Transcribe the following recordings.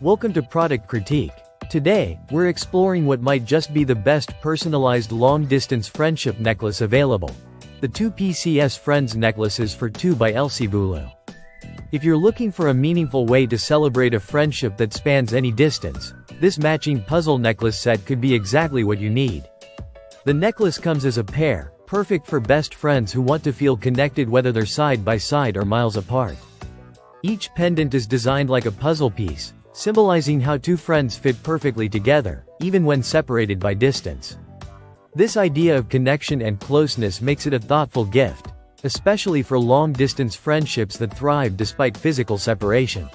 Welcome to Product Critique. Today, we're exploring what might just be the best personalized long-distance friendship necklace available. The 2PCS Friends Necklaces for 2 by Lcbulu. If you're looking for a meaningful way to celebrate a friendship that spans any distance, this matching puzzle necklace set could be exactly what you need. The necklace comes as a pair, perfect for best friends who want to feel connected whether they're side by side or miles apart. Each pendant is designed like a puzzle piece, symbolizing how two friends fit perfectly together, even when separated by distance. This idea of connection and closeness makes it a thoughtful gift, especially for long-distance friendships that thrive despite physical separation.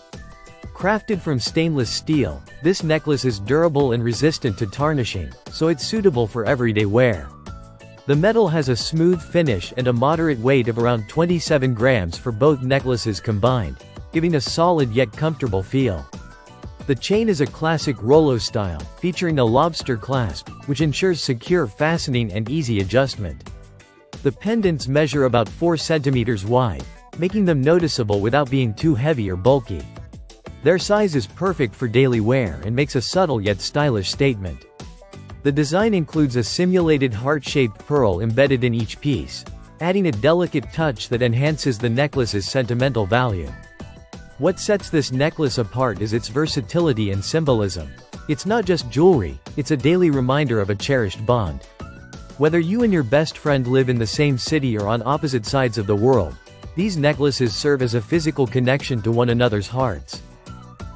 Crafted from stainless steel, this necklace is durable and resistant to tarnishing, so it's suitable for everyday wear. The metal has a smooth finish and a moderate weight of around 27 grams for both necklaces combined, giving a solid yet comfortable feel. The chain is a classic Rolo style, featuring a lobster clasp, which ensures secure fastening and easy adjustment. The pendants measure about 4 centimeters wide, making them noticeable without being too heavy or bulky. Their size is perfect for daily wear and makes a subtle yet stylish statement. The design includes a simulated heart-shaped pearl embedded in each piece, adding a delicate touch that enhances the necklace's sentimental value. What sets this necklace apart is its versatility and symbolism. It's not just jewelry, it's a daily reminder of a cherished bond. Whether you and your best friend live in the same city or on opposite sides of the world, these necklaces serve as a physical connection to one another's hearts.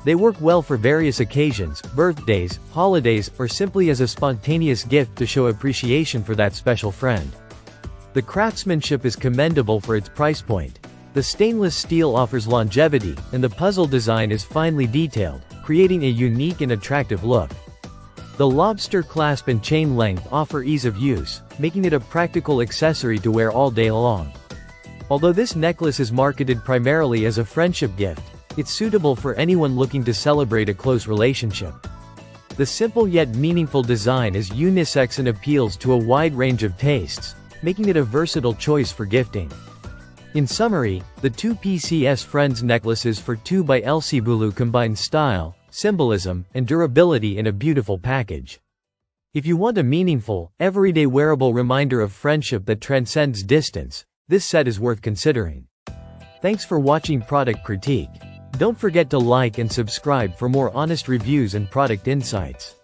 They work well for various occasions, birthdays, holidays, or simply as a spontaneous gift to show appreciation for that special friend. The craftsmanship is commendable for its price point. The stainless steel offers longevity, and the puzzle design is finely detailed, creating a unique and attractive look. The lobster clasp and chain length offer ease of use, making it a practical accessory to wear all day long. Although this necklace is marketed primarily as a friendship gift, it's suitable for anyone looking to celebrate a close relationship. The simple yet meaningful design is unisex and appeals to a wide range of tastes, making it a versatile choice for gifting. In summary, the 2PCS Friends Necklaces for 2 by Lcbulu combine style, symbolism, and durability in a beautiful package. If you want a meaningful, everyday wearable reminder of friendship that transcends distance, this set is worth considering. Thanks for watching Product Critique. Don't forget to like and subscribe for more honest reviews and product insights.